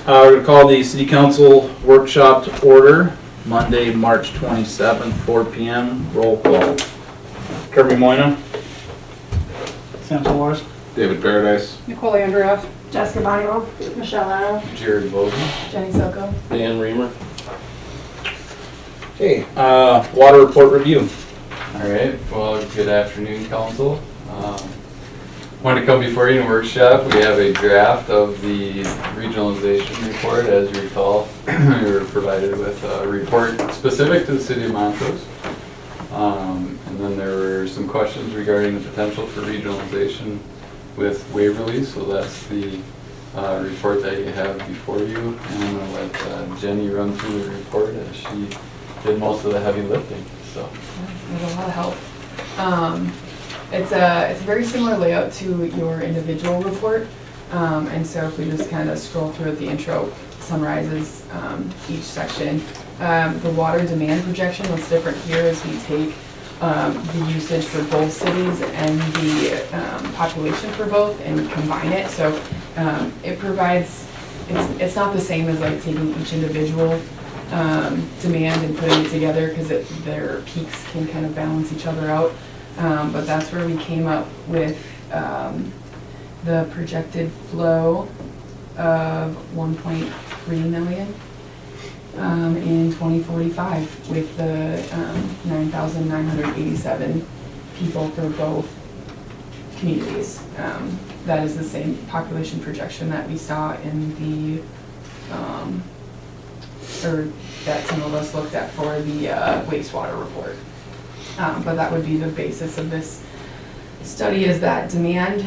We're going to call the City Council workshop to order, Monday, March 27th, 4 p.m. Roll call. Kirby Moyna. Sam Solars. David Paradise. Nicole Andreoff. Jessica Bonimo, Michelle Arrow, Jared Bogan. Jenny Soko. Dan Reamer. Okay, water report review. All right, well, good afternoon, council. Wanted to come before you in a workshop. We have a draft of the regionalization report. As you recall, we were provided with a report specific to the city of Montrose. And then there were some questions regarding the potential for regionalization with Waverly, so that's the report that you have before you. And I'm going to let Jenny run through the report as she did most of the heavy lifting. So There's a lot of help. It's a very similar layout to your individual report. And so if we just kind of scroll through it, the intro summarizes each section. The water demand projection, what's different here is we take the usage for both cities and the population for both and combine it. So it provides, it's not the same as like taking each individual demand and putting it together because their peaks can kind of balance each other out. But that's where we came up with the projected flow of 1.3 million in 2045 with the 9,987 people for both communities. That is the same population projection that we saw in the or that some of us looked at for the wastewater report. But that would be the basis of this study, is that demand.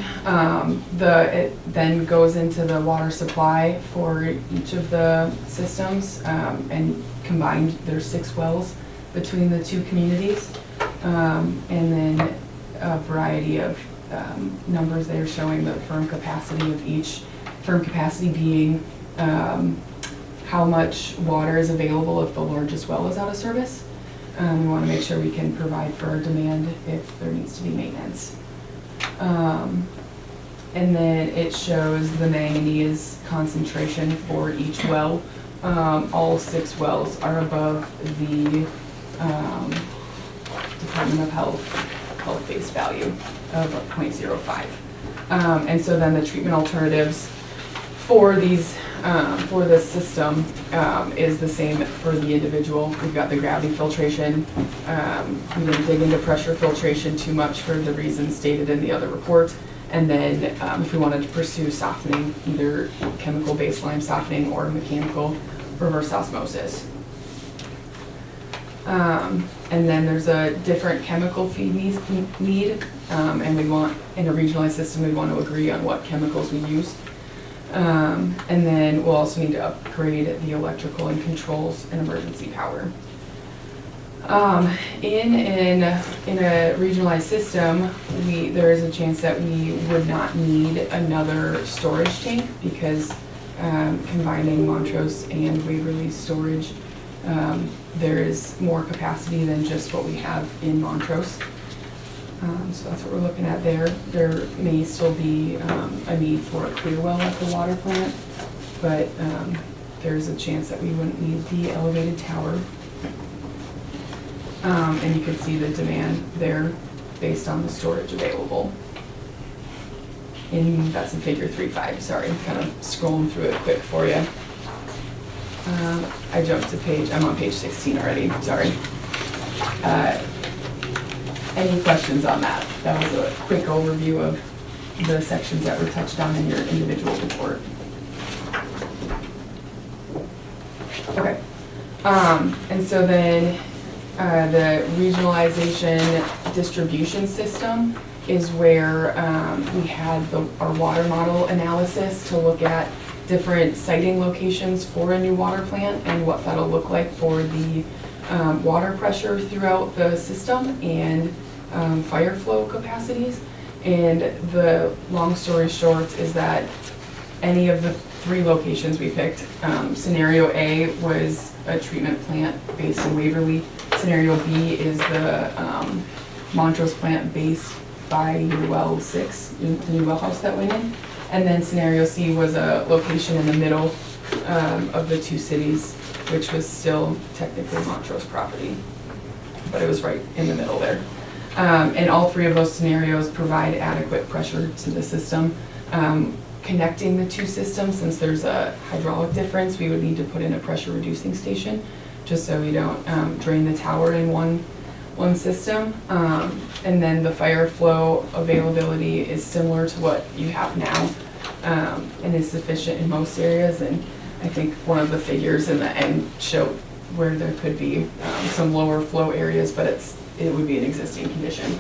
It then goes into the water supply for each of the systems, and combined there's 6 wells between the two communities, and then a variety of numbers there showing the firm capacity of each. Firm capacity being how much water is available if the largest well is out of service. We want to make sure we can provide for our demand if there needs to be maintenance. And then it shows the manganese concentration for each well. All 6 wells are above the Department of Health-based value of 0.05. And so then the treatment alternatives for these for this system is the same for the individual. We've got the gravity filtration. We didn't dig into pressure filtration too much for the reasons stated in the other report. And then if we wanted to pursue softening, either chemical-based lime softening or mechanical reverse osmosis. And then there's a different chemical feed need, and we want, in a regionalized system, we want to agree on what chemicals we use. And then we'll also need to upgrade the electrical and controls and emergency power. In a regionalized system, there is a chance that we would not need another storage tank because combining Montrose and Waverly storage, there is more capacity than just what we have in Montrose. So that's what we're looking at there. There may still be a need for a clear well at the water plant, but there's a chance that we wouldn't need the elevated tower. And you can see the demand there based on the storage available. That's in figure 3.5, sorry, I'm kind of scrolling through it quick for you. I jumped to I'm on page 16 already, sorry. Any questions on that? That was a quick overview of the sections that were touched on in your individual report. Okay. And so then the regionalization distribution system is where we had our water model analysis to look at different siting locations for a new water plant and what that'll look like for the water pressure throughout the system and fire flow capacities. And the long story short is that any of the 3 locations we picked, scenario A was a treatment plant based in Waverly. Scenario B is the Montrose plant based by your well 6, the new well house that went in. And then scenario C was a location in the middle of the two cities, which was still technically Montrose property, but it was right in the middle there. And all three of those scenarios provide adequate pressure to the system. Connecting the two systems, since there's a hydraulic difference, we would need to put in a pressure reducing station, just so we don't drain the tower in one system. And then the fire flow availability is similar to what you have now, and is sufficient in most areas. And I think one of the figures in the end showed where there could be some lower flow areas, but it would be an existing condition.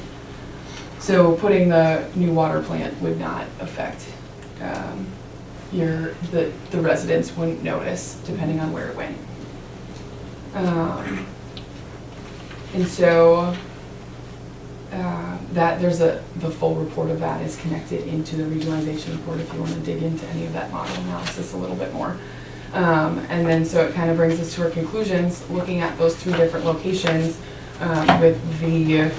So putting the new water plant would not affect the residents wouldn't notice, depending on where it went. And so that there's the full report of that is connected into the regionalization report if you want to dig into any of that model analysis a little bit more. And then so it kind of brings us to our conclusions, looking at those three different locations with the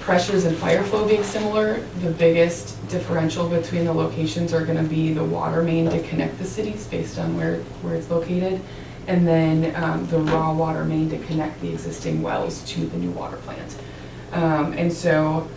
pressures and fire flow being similar. The biggest differential between the locations are going to be the water main to connect the cities based on where it's located, and then the raw water main to connect the existing wells to the new water plant. And so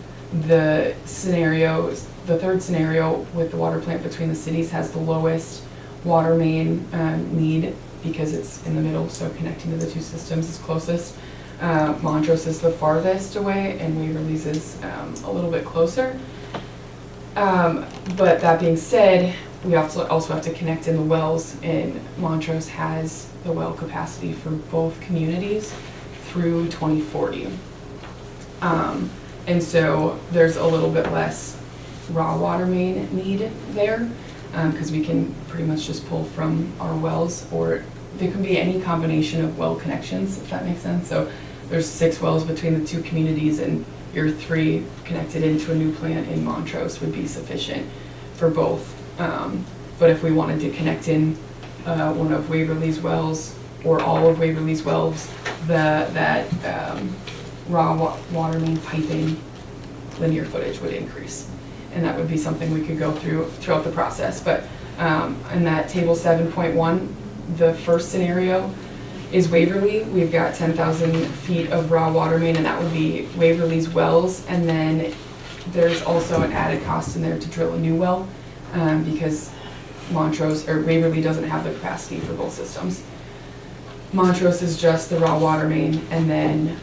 the third scenario with the water plant between the cities has the lowest water main need because it's in the middle, so connecting to the two systems is closest. Montrose is the farthest away, and Waverly's is a little bit closer. But that being said, we also have to connect in the wells, and Montrose has the well capacity for both communities through 2040. And so there's a little bit less raw water main need there, because we can pretty much just pull from our wells, or there can be any combination of well connections, if that makes sense. So there's 6 wells between the two communities, and your 3 connected into a new plant in Montrose would be sufficient for both. But if we wanted to connect in one of Waverly's wells or all of Waverly's wells, that raw water main piping linear footage would increase. And that would be something we could go through throughout the process. But in that table 7.1, the first scenario is Waverly. We've got 10,000 feet of raw water main, and that would be Waverly's wells. And then there's also an added cost in there to drill a new well, because Waverly doesn't have the capacity for both systems. Montrose is just the raw water main, and then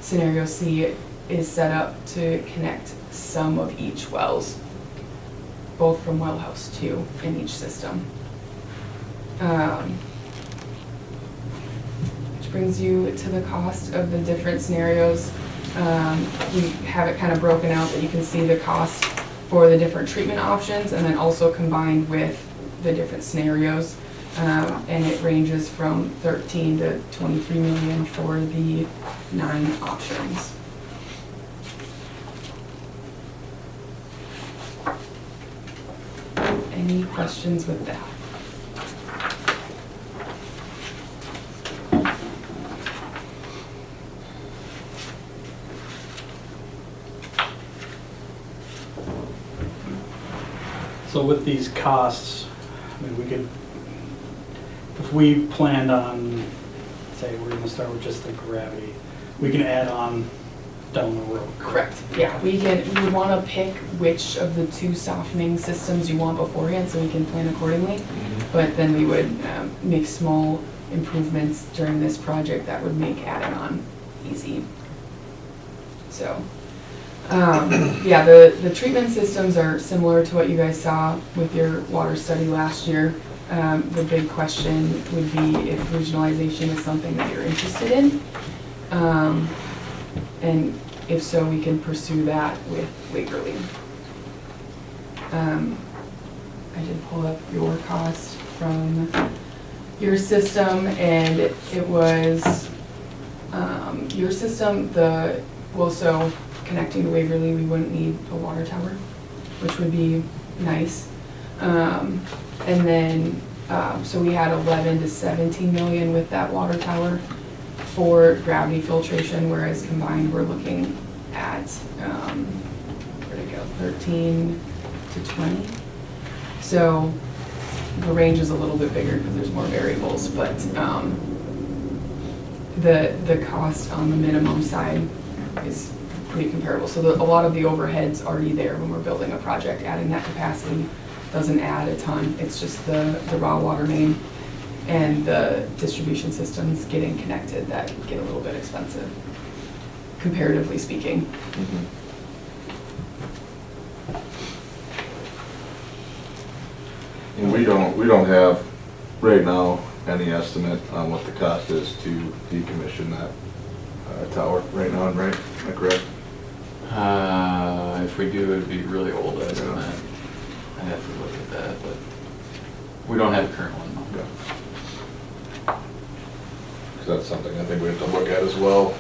scenario C is set up to connect some of each wells, both from well house 2 in each system. Which brings you to the cost of the different scenarios. We have it kind of broken out that you can see the cost for the different treatment options, and then also combined with the different scenarios. And it ranges from 13 to 23 million for the 9 options. Any questions with that? So with these costs, I mean, we could, if we planned on, say, we're gonna start with just the gravity, we can add on down the road. Correct. Yeah, we would want to pick which of the 2 softening systems you want beforehand, so we can plan accordingly. But then we would make small improvements during this project that would make adding on easy. So, yeah, the treatment systems are similar to what you guys saw with your water study last year. The big question would be if regionalization is something that you're interested in. And if so, we can pursue that with Waverly. I did pull up your cost from your system, and it was your system, so connecting to Waverly, we wouldn't need a water tower, which would be nice. And then, so we had 11 to 17 million with that water tower for gravity filtration, whereas combined we're looking at, where'd it go, 13 to 20. So the range is a little bit bigger because there's more variables, but the cost on the minimum side is pretty comparable. So a lot of the overhead's already there when we're building a project. Adding that capacity doesn't add a ton. It's just the raw water main and the distribution systems getting connected that get a little bit expensive, comparatively speaking. And we don't have, right now, any estimate on what the cost is to decommission that tower right now, right? Am I correct? If we do, it'd be really old estimate. I'd have to look at that, but we don't have a current one. No. Because that's something I think we have to look at as well,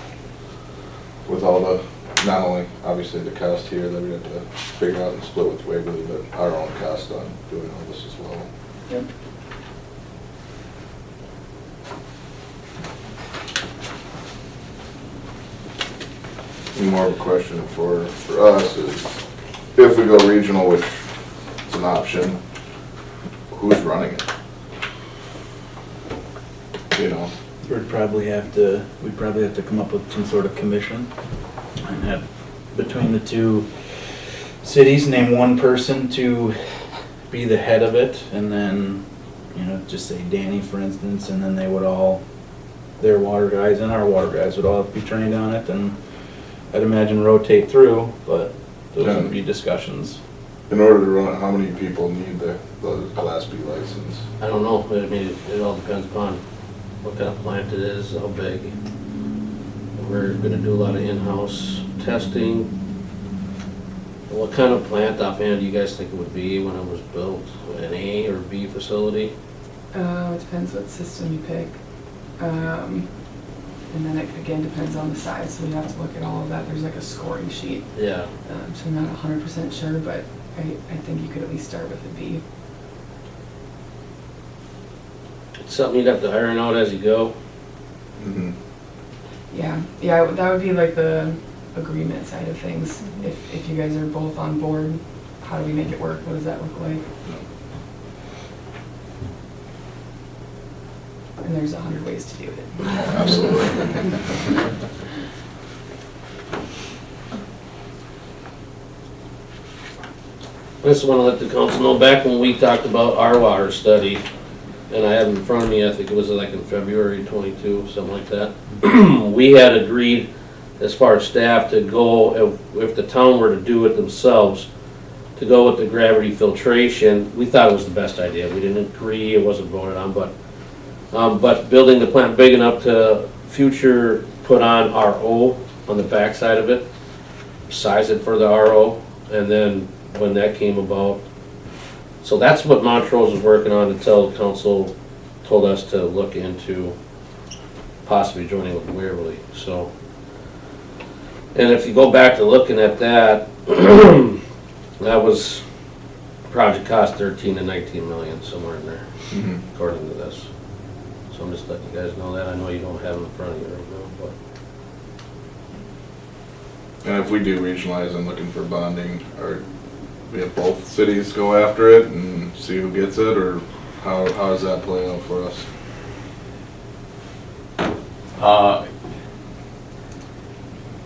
with all the, not only obviously the cost here that we have to figure out and split with Waverly, but our own cost on doing all this as well. Yep. More of a question for us is, if we go regional, which is an option, who's running it? You know, We'd probably have to come up with some sort of commission and have, between the two cities, name one person to be the head of it, and then, you know, just say Danny, for instance, and then they would all, their water guys and our water guys would all be trained on it, and I'd imagine rotate through, but those would be discussions. in order to run it, how many people need the Class B license? I don't know, I mean, it all depends upon what kind of plant it is, how big. We're gonna do a lot of in-house testing. What kind of plant offhand do you guys think it would be when it was built? An A or B facility? It depends what system you pick. And then it again depends on the size, so you have to look at all of that. There's like a scoring sheet. Yeah, So I'm not 100% sure, but I think you could at least start with a B. it's something you'd have to iron out as you go. Mm-hmm. Yeah, that would be like the agreement side of things. If you guys are both on board, how do we make it work? What does that look like? And there's 100 ways to do it. Absolutely. I just wanna let the council know, back when we talked about our water study, and I have it in front of me, I think it was like in February 22, something like that. We had agreed, as far as staff, to go, if the town were to do it themselves, to go with the gravity filtration. We thought it was the best idea. We didn't agree, it wasn't voted on, but building the plant big enough to future put on RO on the backside of it, size it for the RO, and then when that came about. So that's what Montrose was working on until council told us to look into possibly joining with Waverly, so. And if you go back to looking at that, that was, project cost 13 to 19 million, somewhere in there, Mm-hmm. according to this. So I'm just letting you guys know that. I know you don't have them in front of you right now, but. And if we do regionalize and looking for bonding, or we have both cities go after it and see who gets it, or how does that play out for us?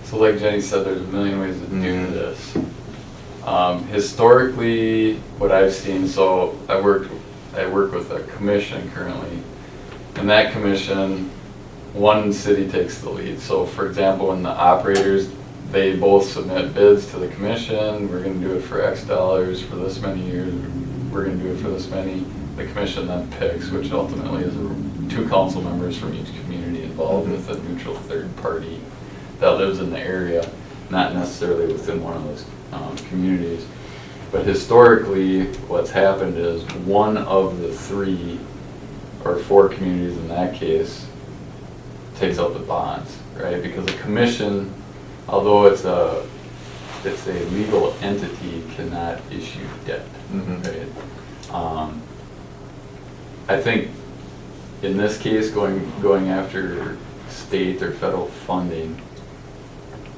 So like Jenny said, there's a million ways to do this. Historically, what I've seen, so I work with a commission currently, and that commission, one city takes the lead. So for example, when the operators, they both submit bids to the commission, we're gonna do it for X dollars for this many years, we're gonna do it for this many. The commission then picks, which ultimately is two council members from each community involved with a neutral third party that lives in the area, not necessarily within one of those communities. But historically, what's happened is one of the three or four communities in that case takes out the bonds, right? Because the commission, although it's a legal entity, cannot issue debt, Mhm. right? I think in this case, going after state or federal funding,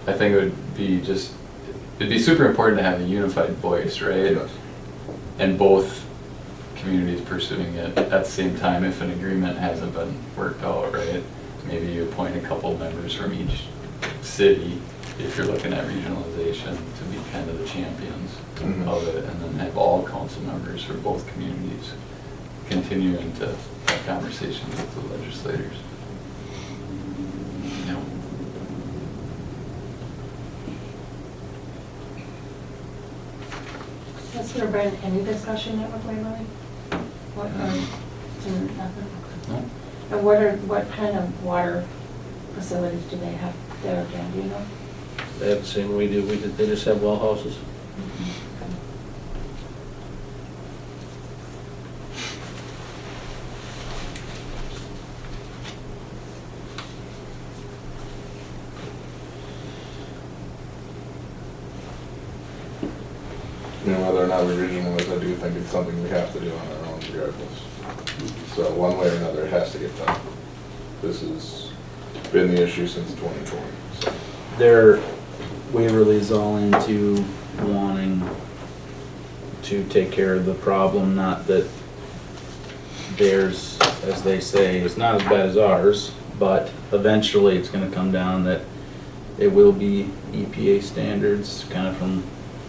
I think it'd be super important to have a unified voice, right? Yes. And both communities pursuing it at the same time if an agreement hasn't been worked out, right? Maybe you appoint a couple members from each city, if you're looking at regionalization, to be kind of the champions Mhm. of it, and then have all council members for both communities continuing to have conversations with the legislators. You know, Has there been any discussion yet with Waverly? What, nothing? no? And what kind of water facilities do they have there again, do you know? They have the same we do, they just have well houses. You know, whether or not we regionalize, I do think it's something we have to do on our own regardless. So one way or another, it has to get done. This has been the issue since 2020, so. Waverly's all into wanting to take care of the problem, not that theirs, as they say, is not as bad as ours, but eventually it's gonna come down that it will be EPA standards, kind of from,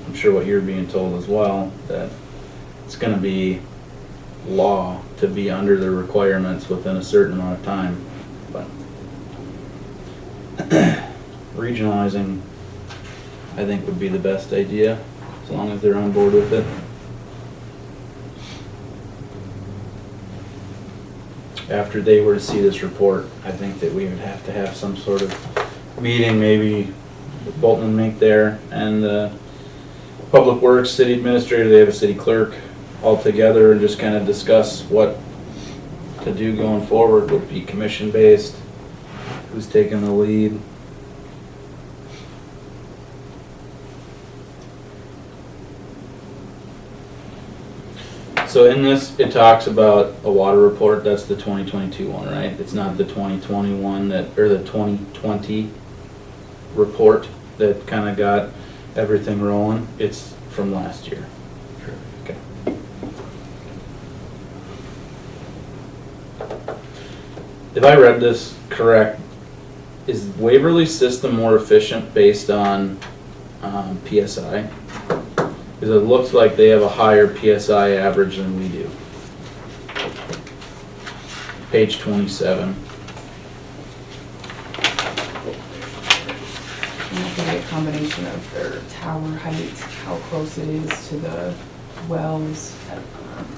I'm sure what you're being told as well, that it's gonna be law to be under the requirements within a certain amount of time, but regionalizing, I think, would be the best idea, as long as they're on board with it. After they were to see this report, I think that we would have to have some sort of meeting, maybe with Bolton and Mink there, and Public Works, City Administrator, they have a city clerk, all together, and just kind of discuss what to do going forward. Would it be commission-based? Who's taking the lead? So in this, it talks about a water report, that's the 2022 one, right? It's not the 2021 that, or the 2020 report that kind of got everything rolling. It's from last year. Okay. If I read this correct, is Waverly's system more efficient based on PSI? Because it looks like they have a higher PSI average than we do. Page 27. And that could be a combination of their tower height, how close it is to the wells.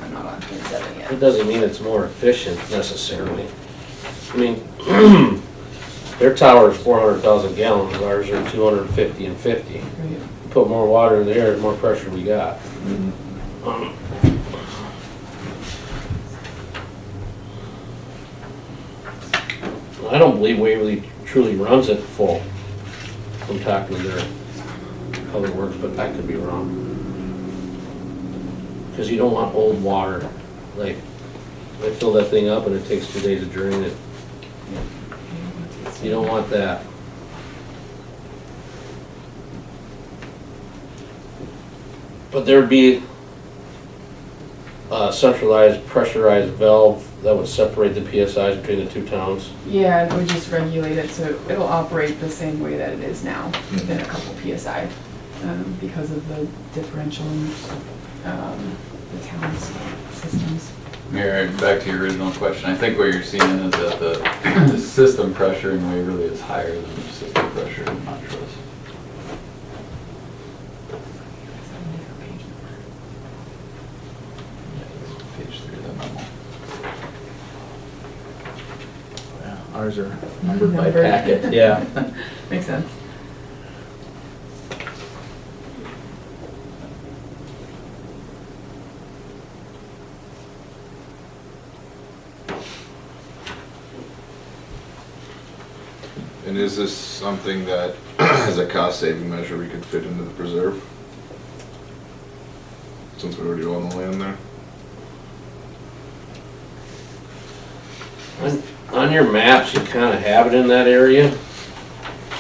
I'm not on page 7 yet. It doesn't mean it's more efficient necessarily. I mean, their tower is 400,000 gallons, ours are 250 and 50. Right. Put more water in the air, the more pressure we got. I don't believe Waverly truly runs it full. I'm talking to their public works, but that could be wrong. Because you don't want old water. Like, they fill that thing up and it takes 2 days to drain it. You don't want that. But there'd be a centralized pressurized valve that would separate the PSIs between the two towns. Yeah, it would just regulate it so it'll operate the same way that it is now, within a couple PSI, because of the differential in the town's systems. Mayor, back to your original question, I think what you're seeing is that the system pressure in Waverly is higher than the system pressure in Montrose. Page 3 of the memo. Yeah, ours are numbered by Numbered. packet, yeah. Makes sense. And is this something that, as a cost-saving measure, we could fit into the preserve? Since we already own the land there? On your maps, you kind of have it in that area,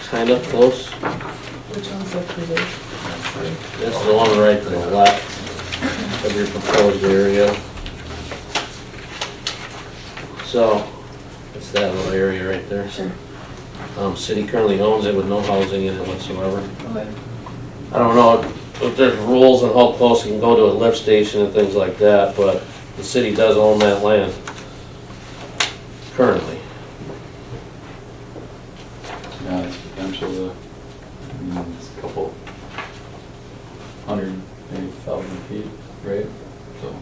kind of close. Which one's the preserve? That's the one right to the left of your proposed area. So, it's that little area right there. Sure. City currently owns it with no housing in it whatsoever. Okay. I don't know if there's rules on how close you can go to a lift station and things like that, but the city does own that land currently. Yeah, it's potential to, it's a couple hundred, maybe 1,000 feet, right? So,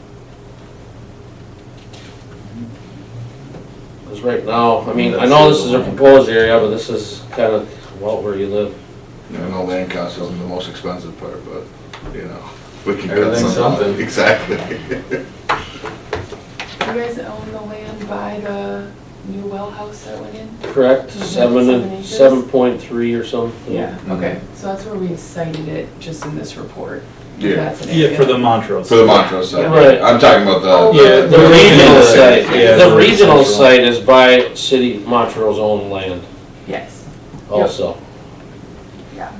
Because right now, I mean, I know this is a proposed area, but this is kind of, well, where you live. I know land cost isn't the most expensive part, but, you know, we can cut Everything's some out. something. Exactly. You guys own the land by the new well house that went in? Correct, Mhm. 7 7.3 or something. Yeah, Mhm. okay, so that's where we cited it, just in this report. Yeah. That's an Yeah, area. for the Montrose. For the Montrose side. Right. I'm talking about Oh, the. Yeah, The regional site, Yeah, the the regional central. site is by city Montrose owned land Yes, also. yeah.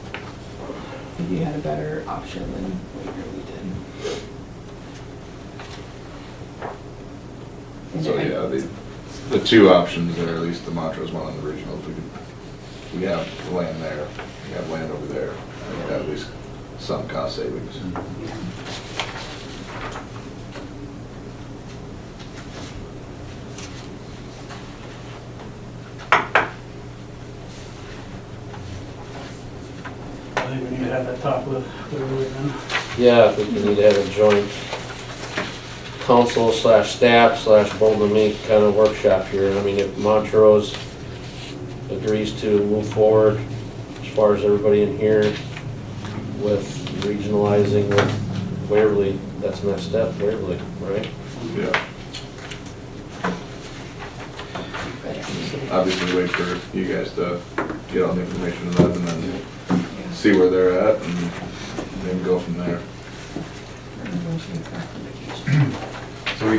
I think you had a better option than Waverly did. So, yeah, the two options are at least the Montrose one and the regional. If we have land there, we have land over there, I think at least some cost savings. I think we need to have that talk with Waverly then. Yeah, I think we need to have a joint council slash staff slash Bolton Mink kind of workshop here. I mean, if Montrose agrees to move forward, as far as everybody in here, with regionalizing with Waverly, that's the next step, Waverly, right? Yeah. Obviously wait for you guys to get all the information to them and then see where they're at and then go from there. so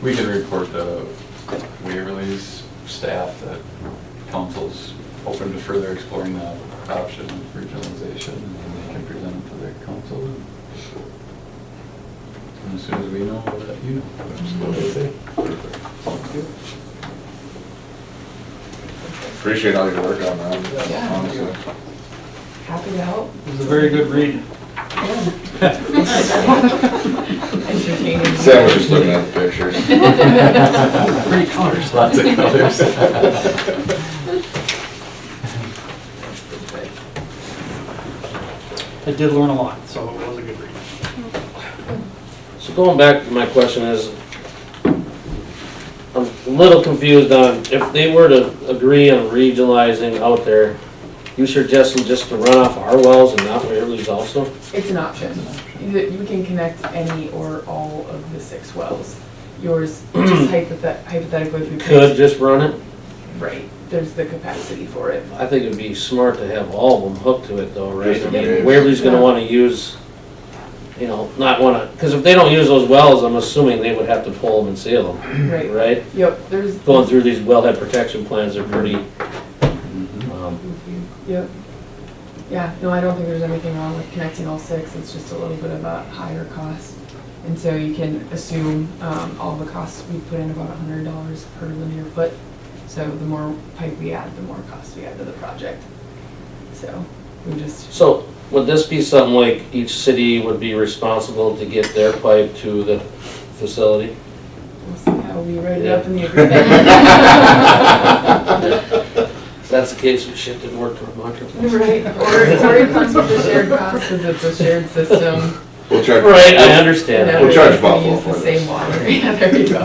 we can report to Waverly's staff that council's open to further exploring that option of regionalization, and then they can present it to their council. And as soon as we know, we'll let you know. Absolutely. Appreciate all your work on that, Yeah. honestly. Happy to help. It was a very good read. Entertaining. Sam was just looking at the pictures. Pretty colors. Lots of colors. I did learn a lot, so it was a good read. So going back, my question is, I'm a little confused on, if they were to agree on regionalizing out there, you suggesting just to run off our wells and not Waverly's also? It's an option. You can connect any or all of the 6 wells. Yours, just hypothetically, if you Could picked, just run it? right, there's the capacity for it. I think it'd be smart to have all of them hooked to it though, right? I mean, Yeah. Waverly's gonna wanna use, you know, not wanna, cause if they don't use those wells, I'm assuming they would have to pull them and seal them, Right, right? yep, there's. Going through these wellhead protection plans are pretty, Yep. Yeah, no, I don't think there's anything wrong with connecting all 6, it's just a little bit of a higher cost. And so you can assume, all the costs, we put in about $100 per linear foot. So the more pipe we add, the more cost we add to the project. So we just, so would this be something like each city would be responsible to get their pipe to the facility? we'll see how we write it up in the agreement. If that's the case, we shifted work to Montrose. Right, or it comes with a shared cost because it's a shared system. We'll charge. Right, I understand And that. We'll charge everybody's Buffalo gonna for use the same water. Yeah, there you go.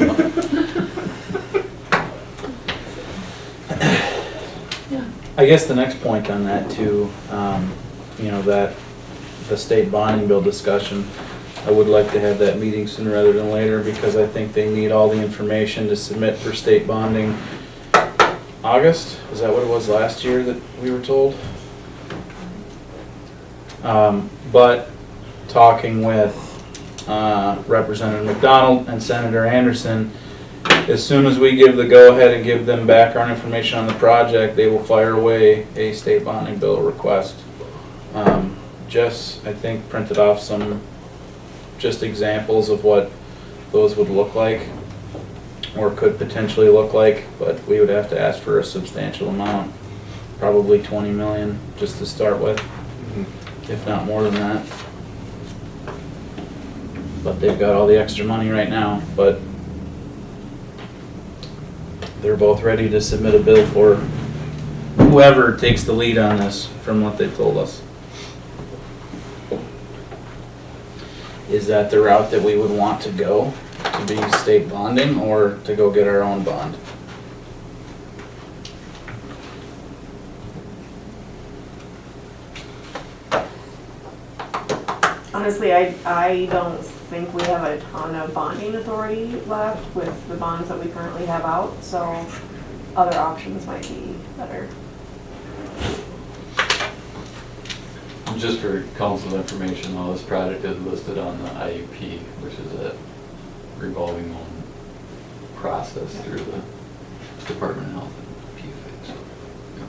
I guess the next point on that too, you know, that the state bonding bill discussion, I would like to have that meeting sooner rather than later because I think they need all the information to submit for state bonding. August, is that what it was last year that we were told? But talking with Representative McDonald and Senator Anderson, as soon as we give the go-ahead and give them background information on the project, they will fire away a state bonding bill request. Jess, I think, printed off some just examples of what those would look like. or could potentially look like, but we would have to ask for a substantial amount, probably 20 million just to start with, if not more than that. But they've got all the extra money right now, but they're both ready to submit a bill for whoever takes the lead on this, from what they've told us. Is that the route that we would want to go, to be state bonding, or to go get our own bond? Honestly, I don't think we have a ton of bonding authority left with the bonds that we currently have out, so other options might be better. Just for council information, though, this project is listed on the IUP, which is a revolving loan process through the Department of Health and PFA. So, yeah.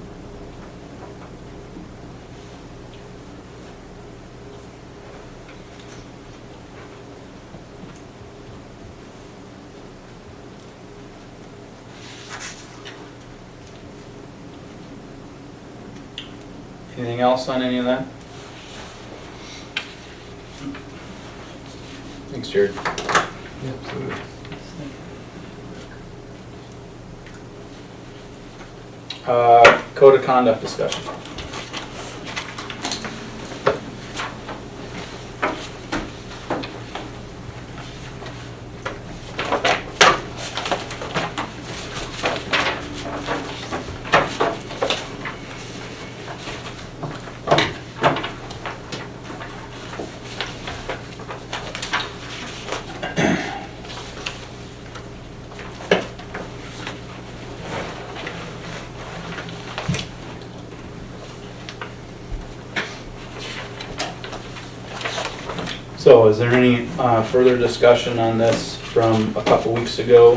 Anything else on any of that? Thanks, Jared. Yeah, absolutely. Code of conduct discussion. So is there any further discussion on this from a couple weeks ago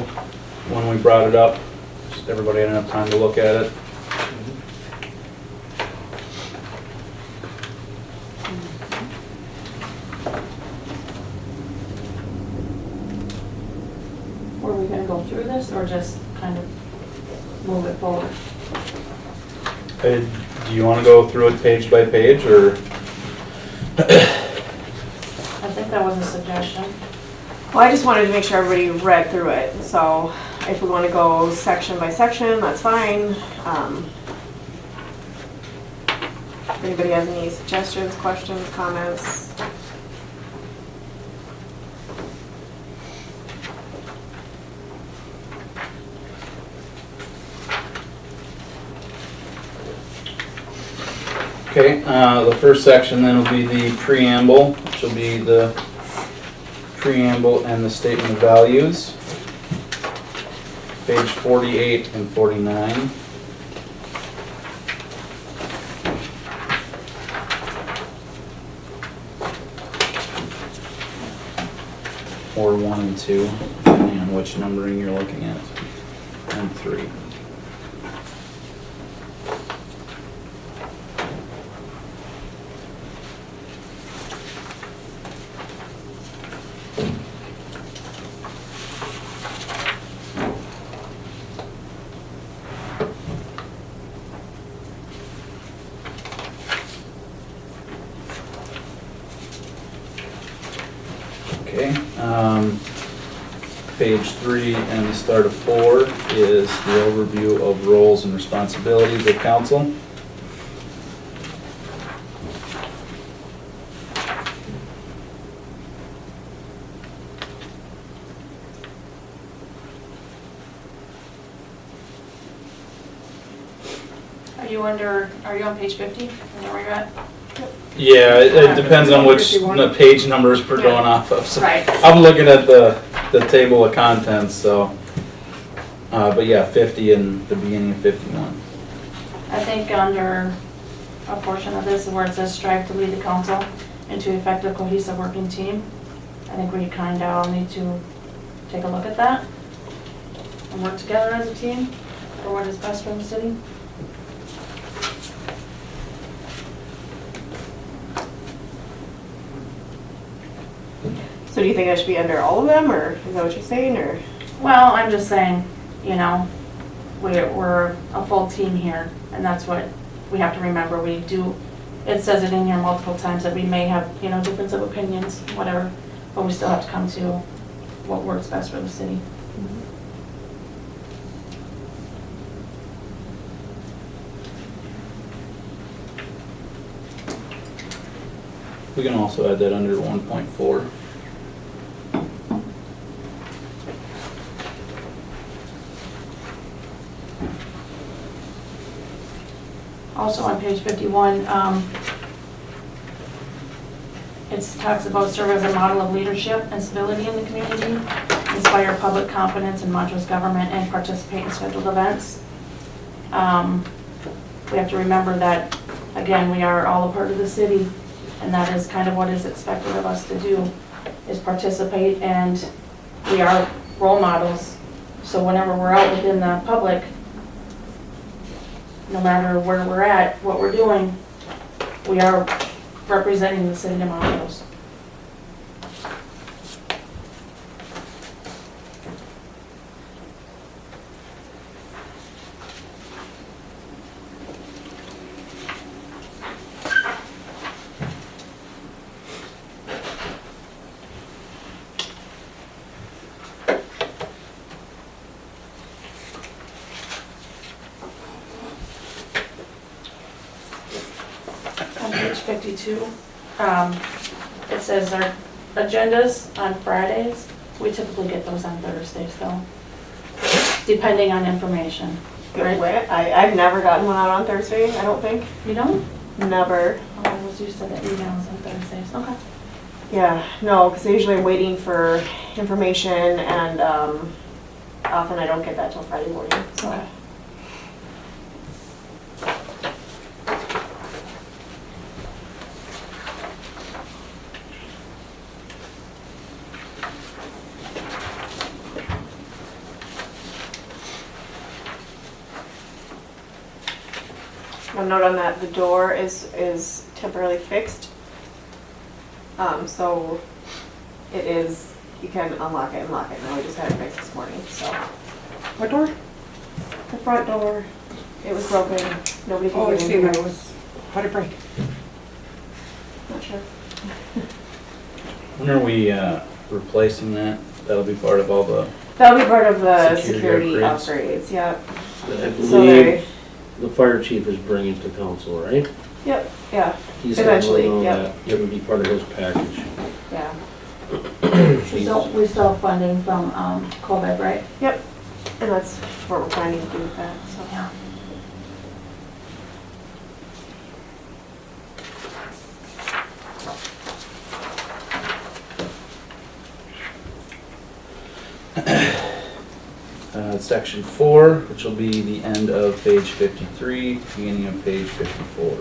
when we brought it up? Just everybody had enough time to look at it? Were we gonna go through this or just kind of move it forward? Do you want to go through it page by page, or? I think that was a suggestion. Well, I just wanted to make sure everybody read through it, so if we want to go section by section, that's fine. If anybody has any suggestions, questions, comments? Okay, the first section then will be the preamble, which will be the preamble and the statement of values. Page 48 and 49. Or 1 and 2, depending on which numbering you're looking at, and 3. Okay, page 3 and the start of 4 is the overview of roles and responsibilities of council. Are you on page 50? Is that where you're at? Yeah, it depends on which the page numbers we're going off of. So Right. I'm looking at the table of contents, so, but yeah, 50 and the beginning of 51. I think under a portion of this where it says strive to lead the council into effective cohesive working team, I think we kind of all need to take a look at that and work together as a team for what is best for the city. So do you think that should be under all of them, or is that what you're saying, or? Well, I'm just saying, you know, we're a full team here, and that's what we have to remember. We do, it says it in here multiple times that we may have, you know, difference of opinions, whatever, but we still have to come to what works best for the city. We can also add that under 1.4. Also on page 51, it talks about serve as a model of leadership and civility in the community, inspire public confidence in Montrose government, and participate in scheduled events. We have to remember that, again, we are all a part of the city, and that is kind of what is expected of us to do, is participate, and we are role models. So whenever we're out within the public, no matter where we're at, what we're doing, we are representing the city of Montrose. On page 52, it says our agendas on Fridays. We typically get those on Thursdays though, depending on information. Good way. I've never gotten one out on Thursday, I don't think. You don't? Never. Oh, I was used to the emails on Thursdays. Okay. Yeah, no, because usually I'm waiting for information and often I don't get that till Friday morning, so. Okay. One note on that, the door is temporarily fixed. So it is, you can unlock it and lock it. Now we just had it fixed this morning, so. What door? The front door, it was broken, nobody Oh, I could see, get in when here. it was, how'd it break? Not sure. When are we replacing that? That'll be part of all the, That'll be part of the Security security upgrades. upgrades, yep. I So they, believe the fire chief is bringing it to council, right? yep, yeah, He's Eventually, handling all yep. that. It would be part of his package. yeah. We still have funding from COVID, right? Yep, and that's what we're planning to do with that, so. Yeah. section 4, which will be the end of page 53, beginning of page 54.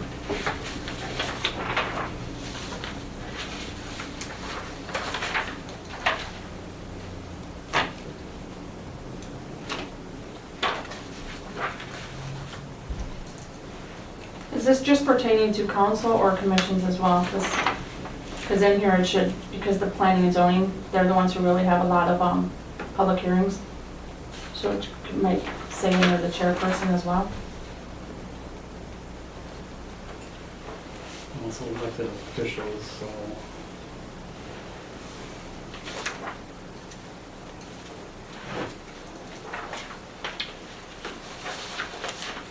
Is this just pertaining to council or commissions as well? Because in here it should, because the planning and zoning, they're the ones who really have a lot of public hearings. So it might say in there the chairperson as well. Also elected officials, so.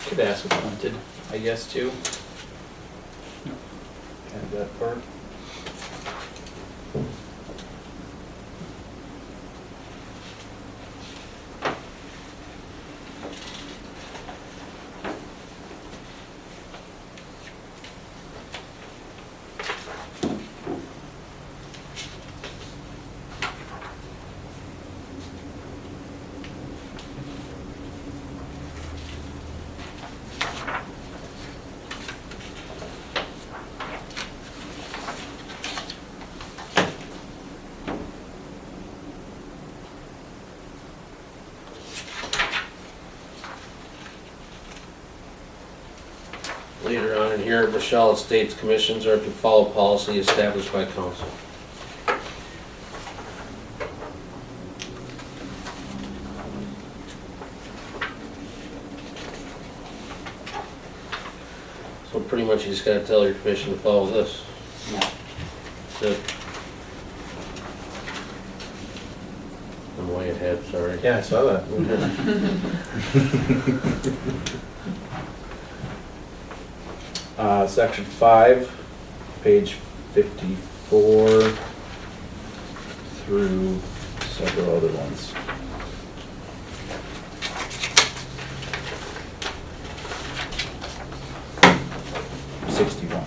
Could ask appointed, I guess, too. Yep. Add that part. Later on in here, Michelle states commissions are to follow policy established by council. pretty much you just gotta tell your commission to follow this. Yeah. That's it. I'm way ahead, sorry. Yeah, I saw that. Section 5, page 54 through several other ones. '61.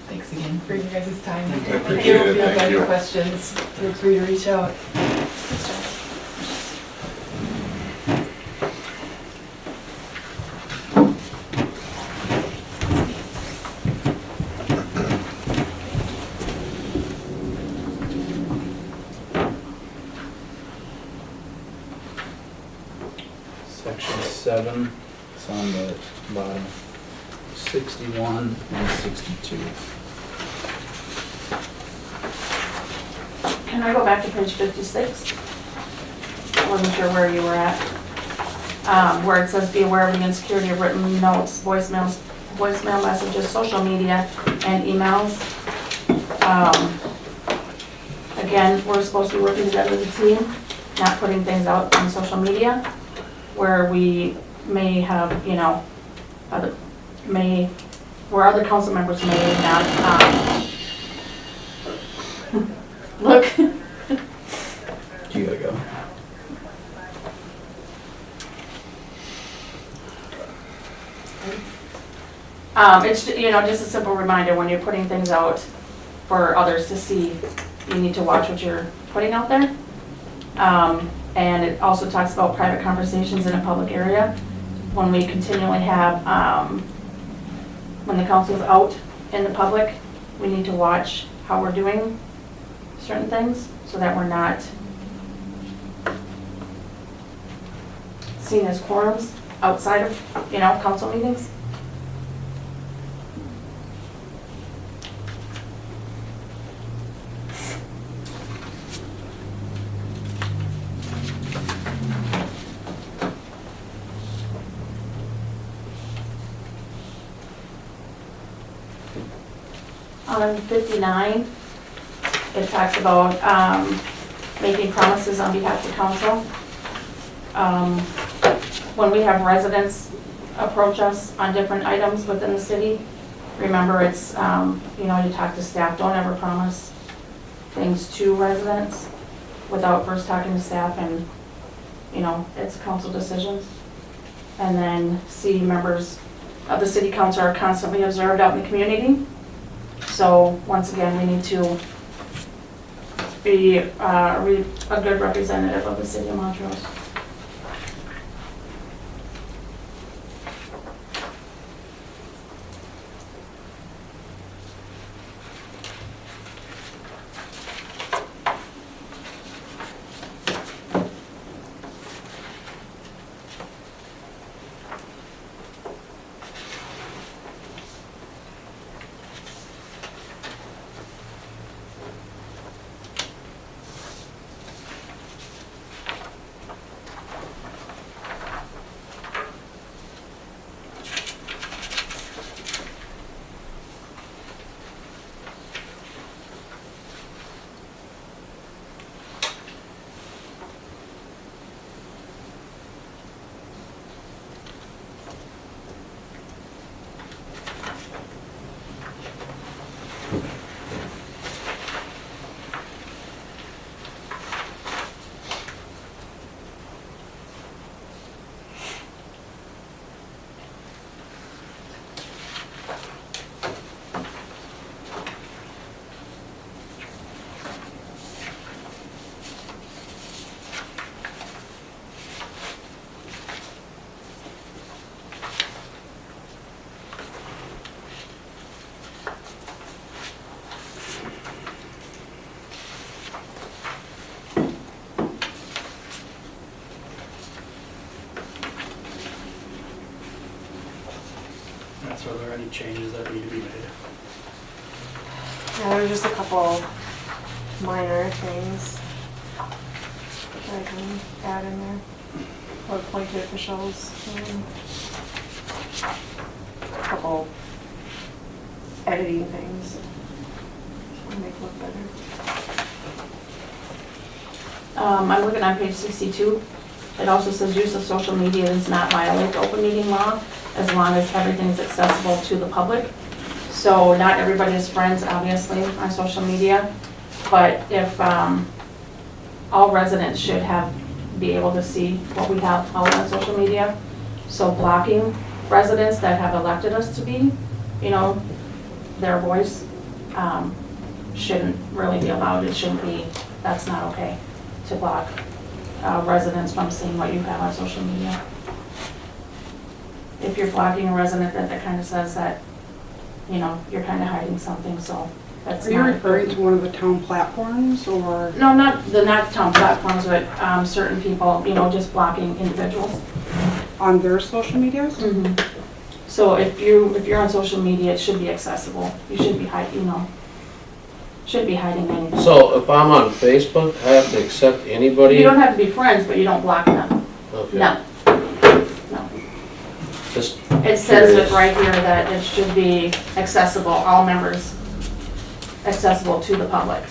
Thanks again for your guys' time. I appreciate it, If you have thank any you. questions, feel free to reach out. Section 7, it's on the bottom, 61 and 62. Can I go back to page 56? I wasn't sure where you were at. Where it says, be aware of the insecurity of written notes, voicemail messages, social media, and emails. Again, we're supposed to be working together as a team, not putting things out on social media where we may have, you know, where other council members may not, look. You gotta go. It's, you know, just a simple reminder, when you're putting things out for others to see, you need to watch what you're putting out there. And it also talks about private conversations in a public area. When we continually have, when the council's out in the public, we need to watch how we're doing certain things so that we're not seen as quorums outside of, you know, council meetings. On 59, it talks about making promises on behalf of council. When we have residents approach us on different items within the city, remember it's, you know, you talk to staff, don't ever promise things to residents without first talking to staff, and, you know, it's council decisions. And then C, members of the city council are constantly observed out in the community. So once again, we need to be a good representative of the city of Montrose. So are there any changes that need to be made? Yeah, there's just a couple minor things that I can add in there. Or appointed officials. A couple editing things. To make it look better. I'm looking on page 62. It also says use of social media does not violate the open meeting law as long as everything is accessible to the public. So not everybody is friends, obviously, on social media, but if, all residents should be able to see what we have out on social media. So blocking residents that have elected us to be, their voice, shouldn't really be allowed. It shouldn't be, that's not okay to block residents from seeing what you have on social media. If you're blocking a resident, that kind of says that, you're kind of hiding something, so that's Are you not. referring to one of the town platforms or No, not the town platforms, but certain people, just blocking individuals. on their social medias? So if you're on social media, it should be accessible. You shouldn't be hiding, shouldn't be hiding anything. So if I'm on Facebook, I have to accept anybody? You don't have to be friends, but you don't block them. Okay. No. No. Just It says curious. it right here that it should be accessible, all members, accessible to the public.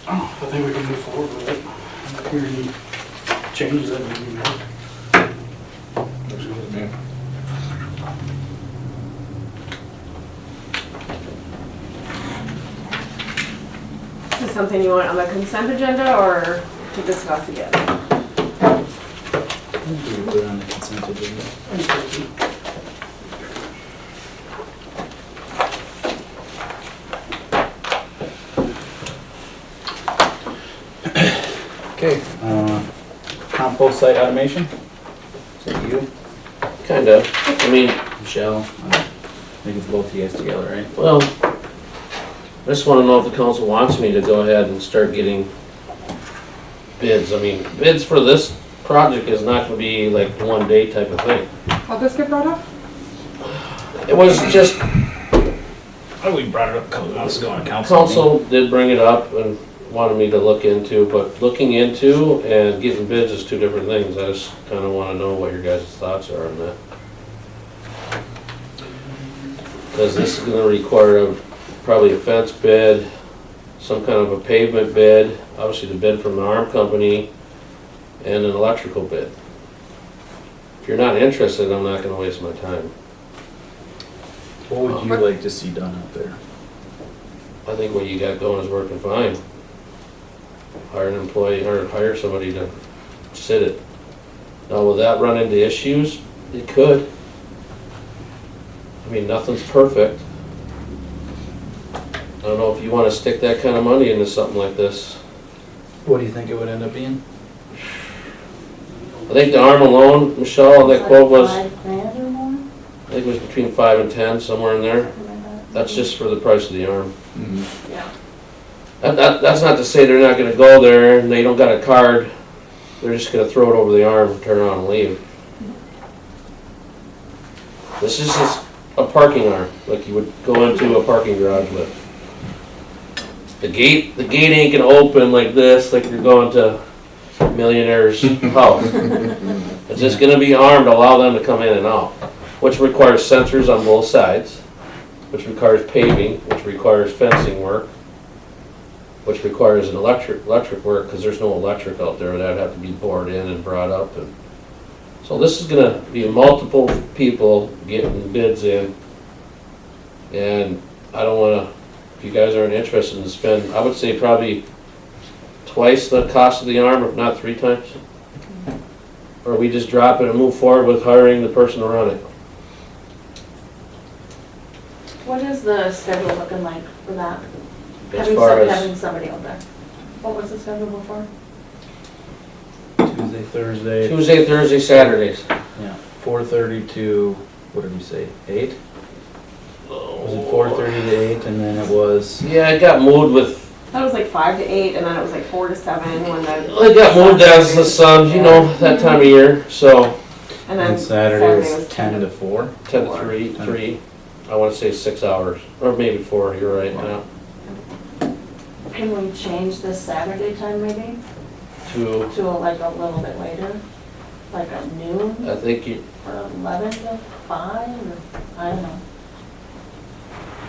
I think we can move forward with it. Are there any changes that need to be made? Looks good to me. Is this something you want on the consent agenda or to discuss again? We put it on the consent agenda. Okay, compost site automation? Is that you, Kind of. I mean, Michelle? I think it's both you guys together, right? well, I just want to know if the council wants me to go ahead and start getting bids. I mean, bids for this project is not going to be like one day type of thing. How'd this get brought up? It was just, Oh, we brought it up a couple months ago on a council meeting. council did bring it up and wanted me to look into, but looking into and getting bids is two different things. I just kind of want to know what your guys' thoughts are on that. Because this is going to require probably a fence bid, some kind of a pavement bid, obviously the bid from the arm company, and an electrical bid. If you're not interested, I'm not going to waste my time. What would you like to see done out there? I think what you got going is working fine. Hire an employee, or hire somebody to sit it. Now, will that run into issues? It could. I mean, nothing's perfect. I don't know if you want to stick that kind of money into something like this. What do you think it would end up being? I think the arm alone, Michelle, on that quote was, I $5,000 or more? think it was between 5 and 10, somewhere in there. Something like that. That's just for the price of the arm. Yeah. That's not to say they're not gonna go there and they don't got a card. They're just gonna throw it over the arm, turn around and leave. This is just a parking arm, like you would go into a parking garage with. The gate ain't gonna open like this, like you're going to millionaire's house. It's just gonna be armed to allow them to come in and out, which requires sensors on both sides, which requires paving, which requires fencing work, which requires an electric work, because there's no electric out there. That'd have to be bored in and brought up. And so this is gonna be multiple people getting bids in. And I don't wanna, if you guys aren't interested in spend, I would say probably twice the cost of the arm, if not 3 times. Or we just drop it and move forward with hiring the person to run it. What is the schedule looking like for that? As far as, Having somebody out there. What was the schedule before? Tuesday, Thursday, Tuesday, Thursday, Saturdays. yeah, 4:30 to, what did we say, 8? Was it 4:30 to 8, and then it was, Yeah, it got moved with, That was like 5 to 8, and then it was like 4 to 7 when the. it got moved as the sun, you know, that time of year, so And then and Saturday was 10 to 4? 10 to 3, I wanna say 6 hours, or maybe 4, you're right now. Can we change this Saturday time maybe To, like a little bit later? Like at noon I think you, or 11 to 5 or, I don't know.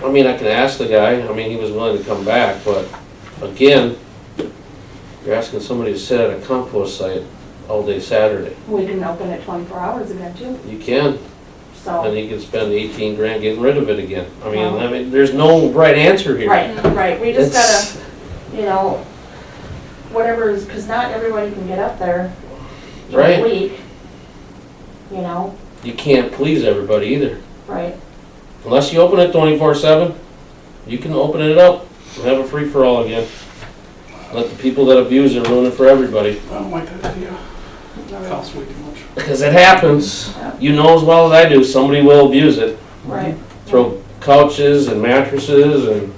I mean, I can ask the guy, I mean, he was willing to come back, but again, you're asking somebody to sit at a compost site all day Saturday. We can open it 24 hours again too, You can, and so. you can spend 18 grand getting rid of it again. I mean, there's no right answer here. Right, we just It's- gotta, you know, whatever is, because not everybody can get up there during the Right. week. You know, You can't please everybody either. right, Unless you open it 24/7, you can open it up and have a free-for-all again. Let the people that abuse it ruin it for everybody. I don't like that idea. That costs way too much. Because it happens. Yeah. You know as well as I do, somebody will abuse it. right. Throw couches and mattresses and,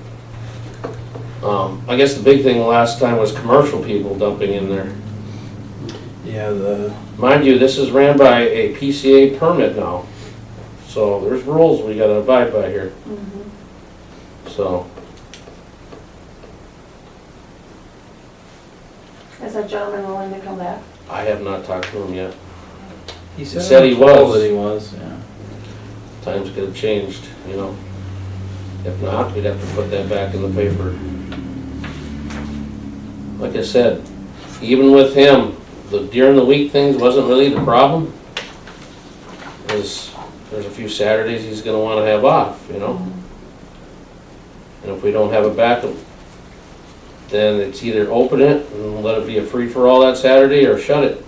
I guess the big thing the last time was commercial people dumping in there. Yeah, the, Mind you, this is ran by a PCA permit now. So there's rules we gotta abide by here, Mhm. so. Is that gentleman willing to come back? I have not talked to him yet. he said said he on the call was. that he was, yeah. Times could have changed, you know. If not, we'd have to put that back in the paper. Like I said, even with him, the during the week things wasn't really the problem. There's a few Saturdays he's gonna wanna have off, you know? And if we don't have a backup, then it's either open it and let it be a free-for-all that Saturday or shut it.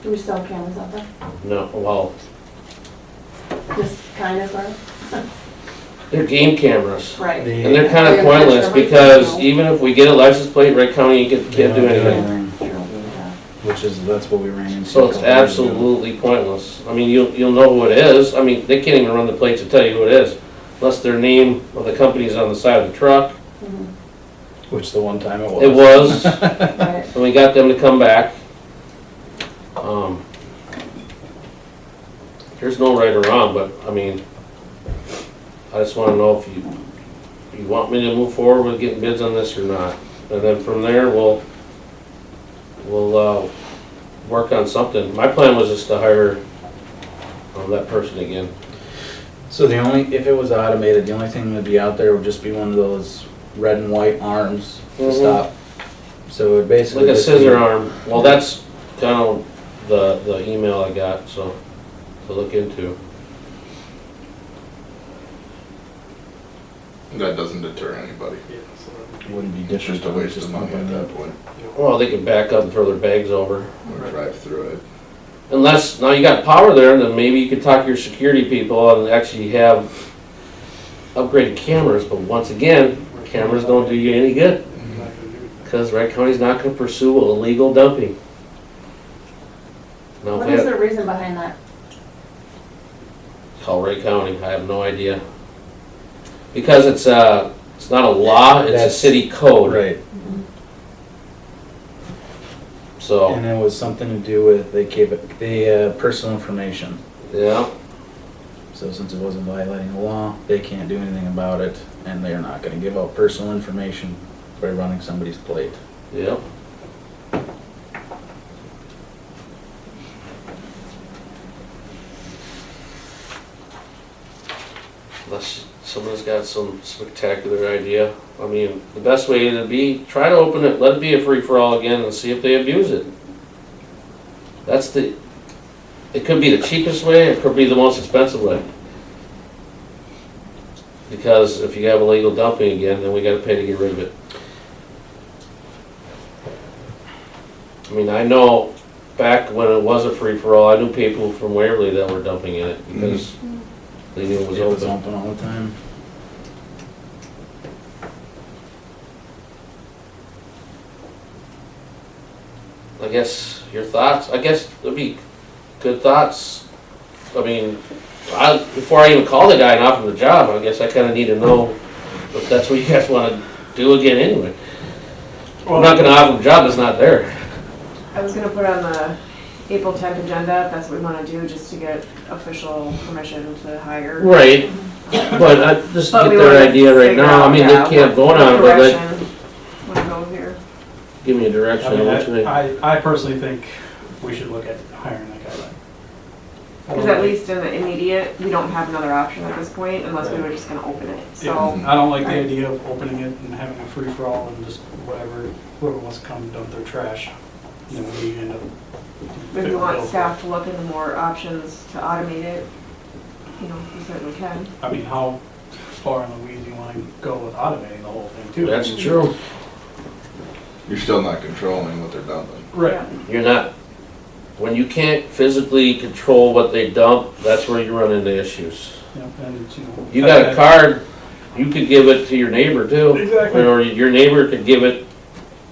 Do we still have cameras out there? No, well, Just kind of, or? they're game cameras. Right. The- And they're kind of pointless because even if we get a license plate, Wright County can't do anything. Yeah. Which is, that's what we ran into. So a it's couple years ago. absolutely pointless. I mean, you'll know who it is. I mean, they can't even run the plates to tell you who it is. Unless their name of the company's on the side of the truck. Mhm. Which the one time it was. It was, Right. and we got them to come back. There's no right or wrong, but I mean, I just wanna know if you want me to move forward with getting bids on this or not. And then from there, we'll work on something. My plan was just to hire that person again. So the only, if it was automated, the only thing that'd be out there would just be one of those red and white arms to Mhm. stop. So it basically. Like a just be- scissor arm. Well, that's kind of the email I got, so to look into. That doesn't deter anybody. Yeah, so that'd be- Wouldn't be It's different. just a waste of money pumping at it. that point, Well, they can back up and throw their bags over. or drive through it. Unless, now you got power there, then maybe you could talk to your security people and actually have upgraded cameras, but once again, cameras don't do you any good. We're not gonna do Because Wright County's not gonna pursue illegal dumping. No, What is the reason behind that? call Wright County, I have no idea. Because it's not a law, it's a That's- city code, Right, so, and it was something to do with, they gave it, the personal information. yeah. So since it wasn't violating the law, they can't do anything about it, and they're not gonna give out personal information by running somebody's plate. Yep. Unless someone's got some spectacular idea. I mean, the best way to be, try to open it, let it be a free-for-all again and see if they abuse it. That's the, it could be the cheapest way, it could be the most expensive way. Because if you have illegal dumping again, then we gotta pay to get rid of it. I mean, I know back when it was a free-for-all, I knew people from Waverly that were dumping in it because they knew it was It was open. open all the time. I guess your thoughts, I guess it'd be good thoughts. I mean, before I even call the guy and offer him the job, I guess I kinda need to know if that's what you guys wanna do again anyway. I'm not gonna offer him a job that's not there. I was gonna put on the April 10th agenda, if that's what we wanna do, just to get official permission to hire. Right, but I just But get we their wanna idea right figure now, I out, mean, they yeah, can't vote on it, what but like, direction wanna go here. give me a direction, on what you think. I personally think we should look at hiring that guy. Because at least in the immediate, we don't have another option at this point, unless we were just gonna open it, Yeah, so. I don't like the Right. idea of opening it and having a free-for-all and just whoever wants to come dump their trash. And then we end up. If fitting you the want bill. staff to look into more options to automate it, you know, we certainly can. I mean, how far in the weeds you want to go with automating the whole thing too? That's true, You're still not controlling what they're dumping. Right. Yeah. you're not, when you can't physically control what they dump, that's where you run into issues. Yeah, and, you know. You got a card, you could give it to your neighbor too. Exactly. Or your neighbor could give it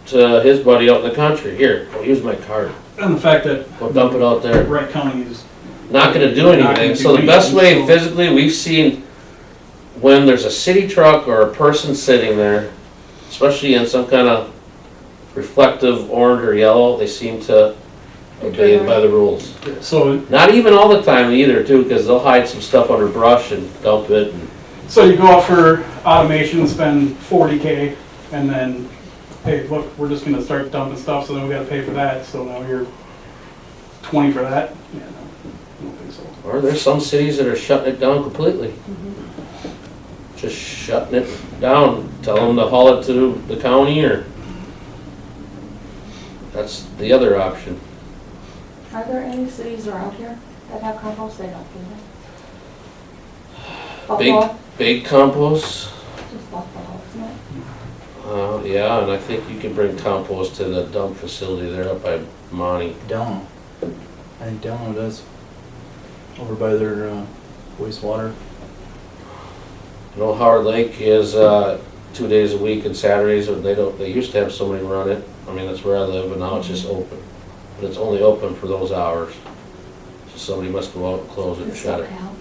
to his buddy out in the country. Here, go use my card. And the fact that Go dump it out there. Wright County is, Not gonna do Not gonna anything. do So the best way anything, so- physically, we've seen when there's a city truck or a person sitting there, especially in some kind of reflective orange or yellow, they seem to obey by the rules. so, Not even all the time either too, because they'll hide some stuff under brush and dump it. And so you go out for automation, spend 40K, and then, hey, look, we're just gonna start dumping stuff, so then we gotta pay for that, so now you're 20 for that? Yeah, no, I don't think so. Or there's some cities that are shutting it down completely. Just shutting it down, tell them to haul it to the county or, that's the other option. Are there any cities around here that have compost? They don't, do they? Big, Buffalo? big compost, Just Buffalo, isn't it? yeah, and I think you can bring compost to the dump facility there up by Monty. Delano. I think Delano does. Over by their wastewater. I know Howard Lake is, 2 days a week and Saturdays, but they used to have somebody run it. I mean, that's where I live, but now it's just open. But it's only open for those hours. So somebody must go out and close it and Is shut it. SoCal?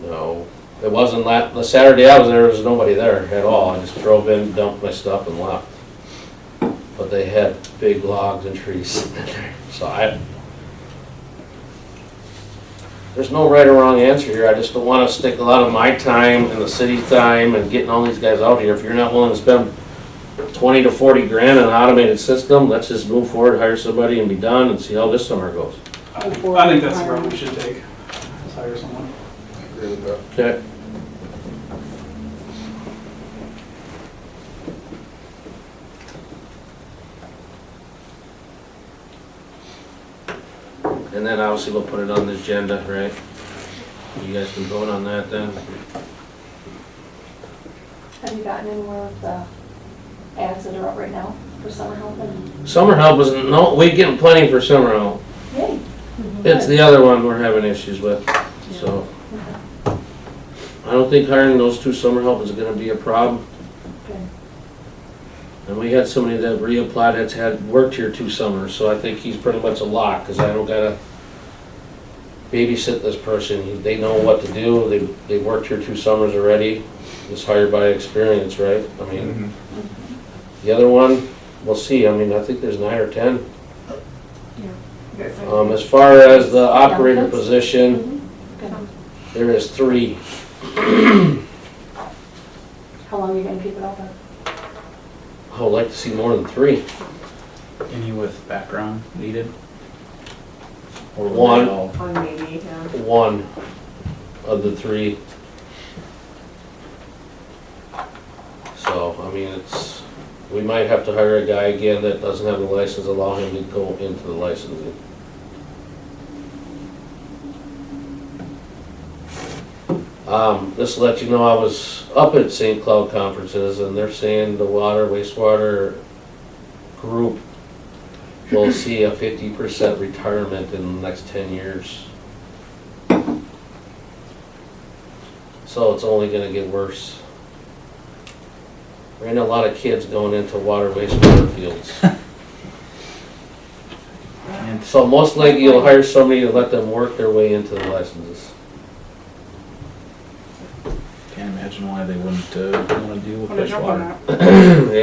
No, it wasn't the Saturday I was there was nobody there at all. I just drove in, dumped my stuff and left. But they had big logs and trees sitting in there. So there's no right or wrong answer here. I just don't wanna stick a lot of my time and the city's time and getting all these guys out here. If you're not willing to spend 20 to 40 grand on an automated system, let's just move forward, hire somebody and be done and see how this summer goes. I think that's the route we should take, is hire someone. I agree with that. Okay. And then obviously we'll put it on the agenda, right? You guys can vote on that then. Have you gotten anywhere with the ads that are up right now for summer help and? Summer help was, no, we getting plenty for summer help. Yay. It's the other one we're having issues with, so. I don't think hiring those two summer help is gonna be a problem. Okay. And we had somebody that reapplied that's had worked here 2 summers, so I think he's pretty much a lock, cause I don't gotta babysit this person. They know what to do, they worked here 2 summers already, was hired by experience, right? I mean, the other one, we'll see, I mean, I think there's 9 or 10. As far as the operator Benefits? position, Good. there is 3. How long are you gonna keep it open? I would like to see more than 3. Any with background needed? Or were they One. all- One maybe, yeah. 1 of the 3. So, I mean, we might have to hire a guy again that doesn't have the license, allow him to go into the licensing. Just to let you know, I was up at St. Cloud conferences, and they're saying the wastewater group will see a 50% retirement in the next 10 years. So it's only gonna get worse. There ain't a lot of kids going into wastewater fields. And So most likely you'll hire somebody to let them work their way into the licenses. can't imagine why they wouldn't wanna deal with Want to jump on wastewater. that?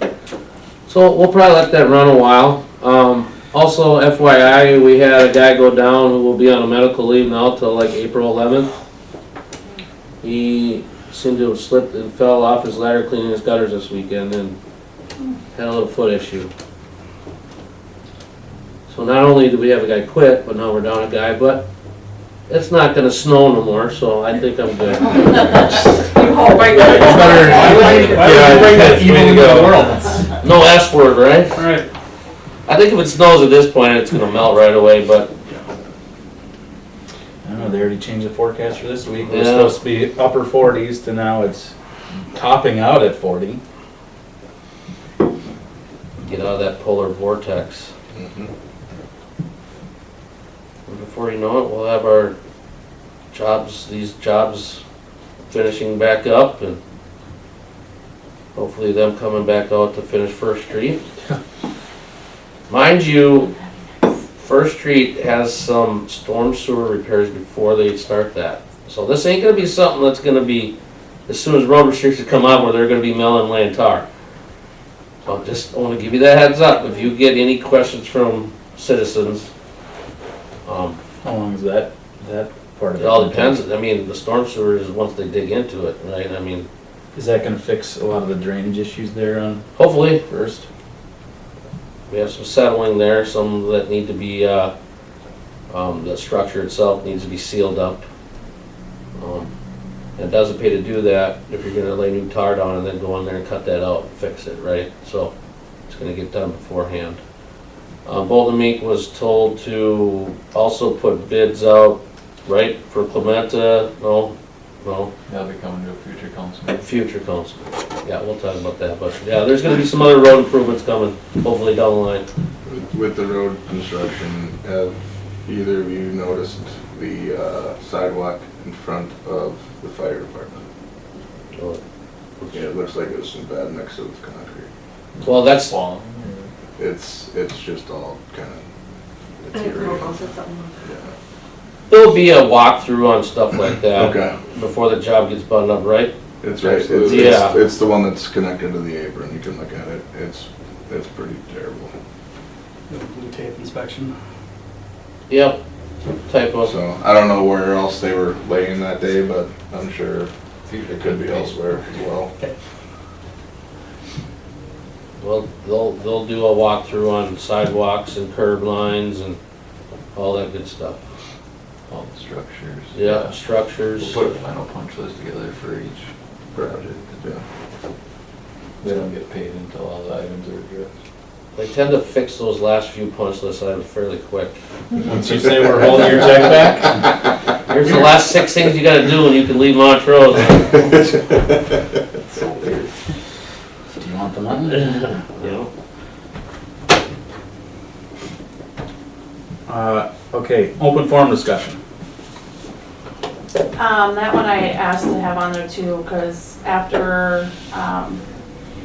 Yeah. So we'll probably let that run a while. Also FYI, we had a guy go down who will be on a medical leave now till like April 11th. He seemed to have slipped and fell off his ladder cleaning his gutters this weekend and had a little foot issue. So not only do we have a guy quit, but now we're down a guy, but it's not gonna snow no more, so I think I'm good. Oh my God. Why would you bring that evil into the world? No S word, right? Alright, I think if it snows at this point, it's gonna melt right away, but I don't know, they already changed the forecast for this week. It Yeah. was supposed to be upper 40s to now it's topping out at 40. get out of that polar vortex. Mhm. And before you know it, we'll have our these jobs finishing back up and hopefully them coming back out to finish First Street. Mind you, First Street has some storm sewer repairs before they start that. So this ain't gonna be something that's gonna be, as soon as road restrictions come out, where they're gonna be milling laying tar. So I just wanna give you that heads up, if you get any questions from citizens, How long is that part of it? it all depends, I mean, the storm sewer is once they dig into it, right? I mean, Is that gonna fix a lot of the drainage issues there on hopefully, First? we have some settling there, some that need to be, the structure itself needs to be sealed up. It doesn't pay to do that if you're gonna lay new tar down and then go in there and cut that out and fix it, right? So, it's gonna get done beforehand. Bolton Mink was told to also put bids out, right, for Clementa, no, That'll be coming to a future council meeting. future council. Yeah, we'll talk about that, but yeah, there's gonna be some other road improvements coming, hopefully down the line. With the road construction, have either of you noticed the sidewalk in front of the fire department? Yeah, it looks like there's some bad mix of concrete. Well, that's, Well, It's just all kind of deteriorating. Yeah. there'll be a walkthrough on stuff like that. Okay. Before the job gets buttoned up, right? It's right, Yeah. it's the one that's connected to the apron, you can look at it, it's pretty terrible. blue tape inspection. Yep, typo. So, I don't know where else they were laying that day, but I'm sure it could be elsewhere as well. Well, they'll do a walkthrough on sidewalks and curb lines and all that good stuff. all the structures. Yeah, We'll structures. put a final punch list together for each project. Yeah. They don't get paid until all the items are addressed. They tend to fix those last few punch list items fairly quick. Once you say we're holding your check back? Here's the last 6 things you gotta do and you can leave Montrose. So weird. Do you want the money? You know? Okay, open forum discussion. That one I asked to have on there too, because after,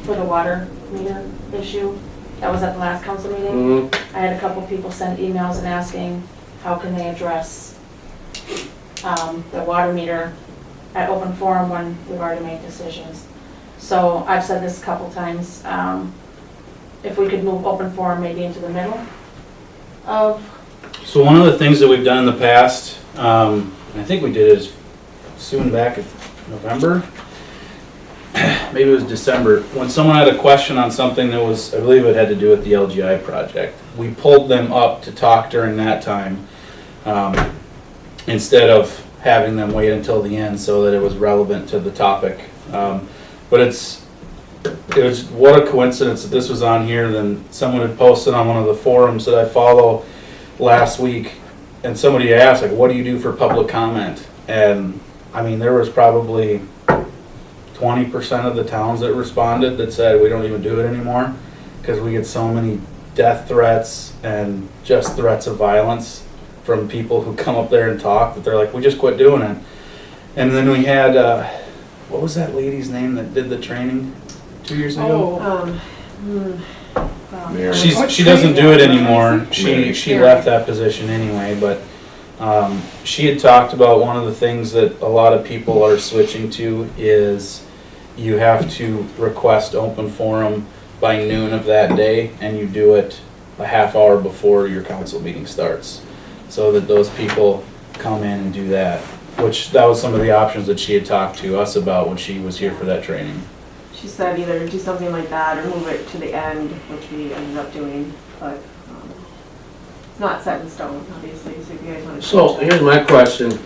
for the water meter issue. That was at the last council meeting. Mhm. I had a couple people send emails and asking how can they address the water meter at open forum when we've already made decisions. So I've said this a couple times, if we could move open forum maybe into the middle of, So one of the things that we've done in the past, I think we did it soon back in November, maybe it was December, when someone had a question on something that was, I believe it had to do with the LGI project, we pulled them up to talk during that time, instead of having them wait until the end so that it was relevant to the topic. But it was, what a coincidence that this was on here, and then someone had posted on one of the forums that I follow last week, and somebody asked, like, what do you do for public comment? And, I mean, there was probably 20% of the towns that responded that said, we don't even do it anymore, because we get so many death threats and just threats of violence from people who come up there and talk, that they're like, we just quit doing it. And then we had, what was that lady's name that did the training 2 years ago? Mary. She doesn't do it anymore. Mary. She left that position anyway, but she had talked about one of the things that a lot of people are switching to is you have to request open forum by noon of that day, and you do it a half hour before your council meeting starts, so that those people come in and do that. Which, that was some of the options that she had talked to us about when she was here for that training. She said either do something like that or move it to the end, which we ended up doing, but it's not set in stone, obviously, so if you guys want to. So here's my question.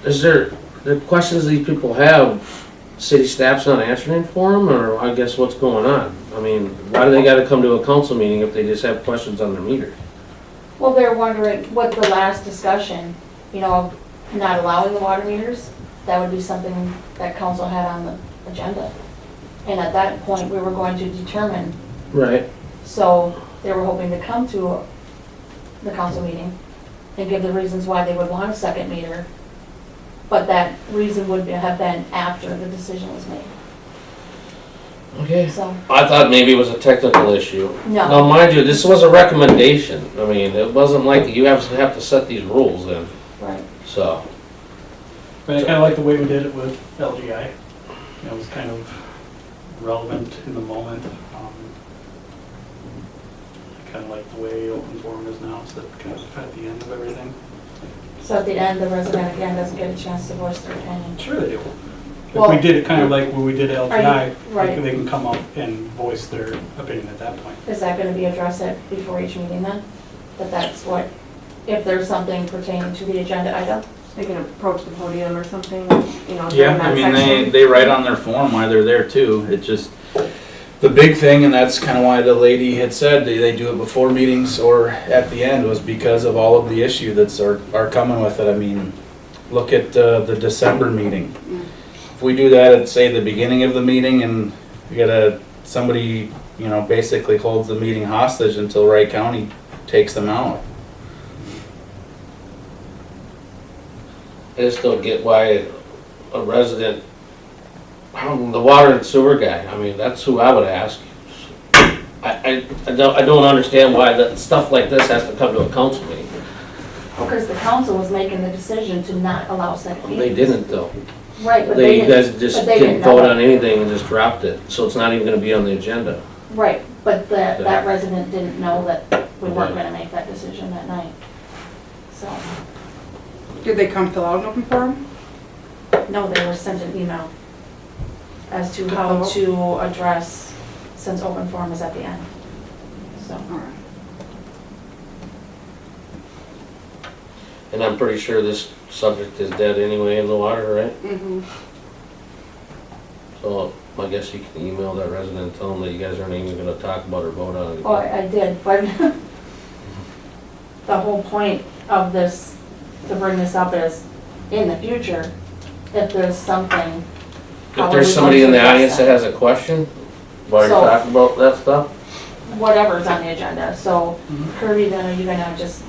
Is there, the questions these people have, city staff's not answering for them, or I guess what's going on? I mean, why do they gotta come to a council meeting if they just have questions on their meter? well, they're wondering what the last discussion, you know, of not allowing the water meters, that would be something that council had on the agenda. And at that point, we were going to determine, Right. so they were hoping to come to the council meeting and give the reasons why they would want a second meter, but that reason would have been after the decision was made, Okay. so, I thought maybe it was a technical issue. no. Now, mind you, this was a recommendation. I mean, it wasn't like you have to set these rules in, Right. so. But I kind of like the way we did it with LGI. It was kind of relevant in the moment. I kind of like the way open forum is now, so that kind of at the end of everything. So at the end, the resident again doesn't get a chance to voice their opinion. Sure they do. If Well- we did it kind of like when we did LGI, right. they can come up and voice their opinion at that point. Is that gonna be addressed at, before each meeting then? That that's what, if there's something pertaining to the agenda item? They can approach the podium or something, you know, Yeah, during I that mean, section. they write on their form why they're there too. It's just, the big thing, and that's kind of why the lady had said they do it before meetings or at the end, was because of all of the issue that's are coming with it. I mean, look at the December meeting. If we do that at, say, the beginning of the meeting, and you got somebody, you know, basically holds the meeting hostage until Wright County takes them out. I just don't get why a resident, the water and sewer guy, I mean, that's who I would ask. I don't understand why that stuff like this has to come to a council meeting. Because the council was making the decision to not allow second They meetings. didn't though. Right, but They, they you guys didn't, just but they didn't didn't know vote that. on anything and just dropped it, so it's not even gonna be on the agenda. Right, but that Yeah. resident didn't know that we weren't Right. gonna make that decision that night. So, Did they come fill out an open forum? no, they were sent an email as to To how fill to address, since open forum is at the end. So, All right. And I'm pretty sure this subject is dead anyway in the water, right? Mm-hmm. So I guess you can email that resident and tell them that you guys aren't even gonna talk about or vote on it. well, I did, but the whole point of this, to bring this up is, in the future, if there's something. how If are there's we somebody going in to the address audience that has a question, while you're So- talking about that stuff, Whatever's on the agenda, so Kirby, then are you gonna just,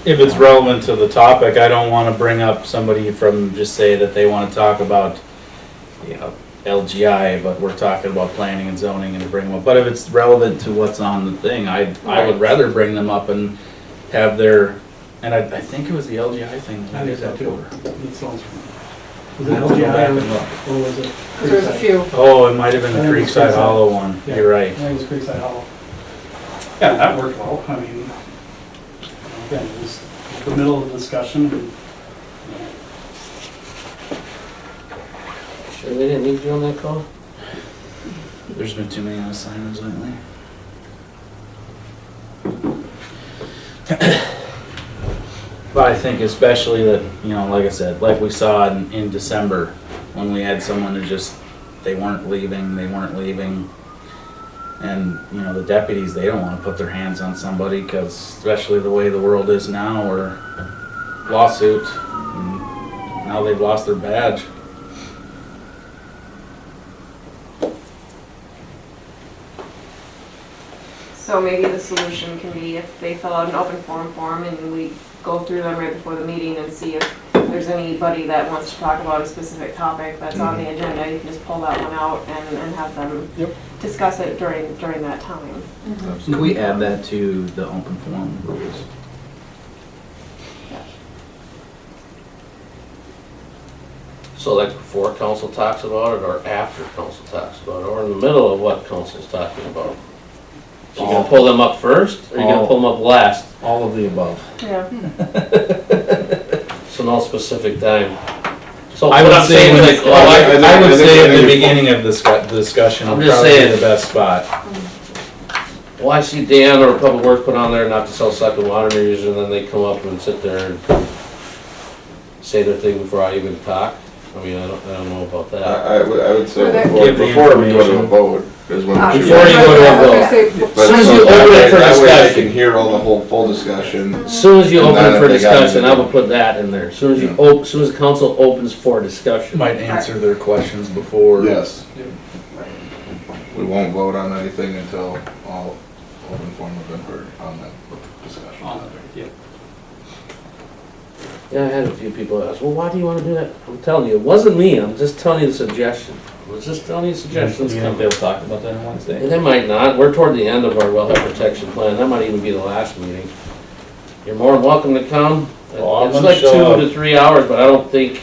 If it's relevant to the topic, I don't want to bring up somebody from, just say that they want to talk about, you know, LGI, but we're talking about planning and zoning and to bring them up. But if it's relevant to what's on the thing, I would rather bring them up and have their, and I think it was the LGI thing. I think so too. for. That sounds right. Was it I have to go back and LGI look. or was it? There's a Creekside? few. Oh, it might have been the I think it was Creekside Creekside. Hollow one, Yeah. you're right. I think it was Creekside Hollow. Yeah, that worked well. I mean, again, it was the middle of the discussion. And, Sure they didn't need you on that call? There's been too many assignments lately. But I think especially that, you know, like I said, like we saw in December, when we had someone who just, they weren't leaving. And, you know, the deputies, they don't wanna put their hands on somebody, cause especially the way the world is now, or lawsuit, and now they've lost their badge. So maybe the solution can be if they fill out an open forum form and we go through them right before the meeting and see if there's anybody that wants to talk about a specific topic that's on the agenda, you can just pull that one out and have them Yep. discuss it during that time. Can we add that to the open forum rules? So like before council talks about it, or after council talks about it, or in the middle of what council's talking about? So you gonna pull them up first, or you gonna pull them up last? All of the above. Yeah. So no specific time. So I what would I'm say, saying is like, I would say at the think- beginning of the discussion I'm would just probably be saying. the best spot. well, I see Dan or Public Works put on there not to sell second water meters, and then they come up and sit there and say their thing before I even talk. I mean, I don't know about that. I would say Or that- before, Give the before we go to a information. vote is when. we should- Before you go to a I was vote. gonna say, But As soon as so you that open it way- for that way they discussion. can hear all the whole full discussion. As soon as you And open then it for if they got discussion, I anything- will put that in there. As soon as you Yeah. as soon as council opens for discussion. Might answer their questions before. Yes. We won't vote on anything until all open forum have been heard on that discussion. On it, yeah. Yeah, I had a few people ask, well, why do you wanna do that? I'm telling you, it wasn't me, I'm just telling you the suggestion. I was just telling you Do you suggestions think coming. they'll talk about that on Wednesday? And they might not, we're toward the end of our wellhead protection plan, that might even be the last meeting. You're more than welcome to come. Well, I'm It's gonna like show 2 up. to 3 hours, but I don't think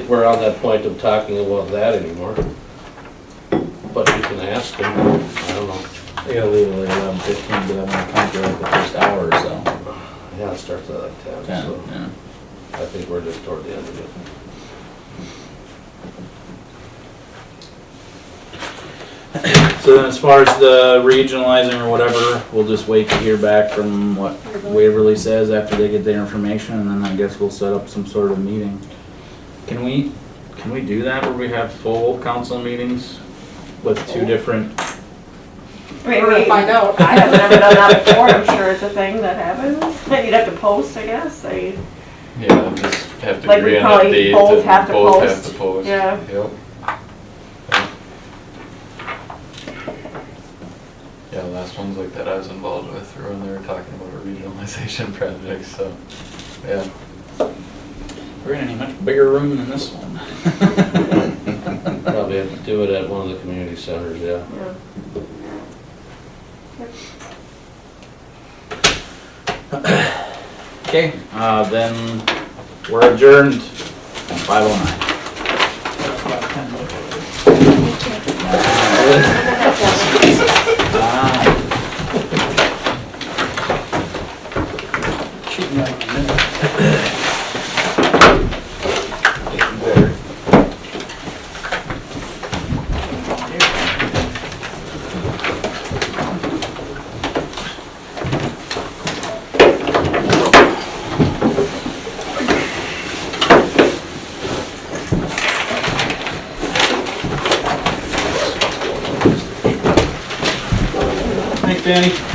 we're on that point of talking about that anymore. But you can ask them, I don't know. They gotta leave at like 11:15, but I wanna come for like the first hour or so. Yeah, it starts at like 10, so Yeah. I think we're just toward the end of it. So then as far as the regionalizing or whatever, we'll just wait to hear back from what Waverly says after they get their information, and then I guess we'll set up some sort of meeting. Can we do that where we have full council meetings with two different? I mean, We're gonna find out. I have never done that before, I'm sure it's a thing that happens. Then you'd have to post, I guess, Yeah, just have to Like, agree we on a probably date both and have to both post. have to post. Yeah. Yep. Yeah, the last ones like that I was involved with were when they were talking about a regionalization project, so, yeah. We're in a much bigger room than this one. Probably have to do it at one of the community centers, yeah. yeah. Okay, then we're adjourned at 5:09. Cheating me out of a minute. Thanks, Danny.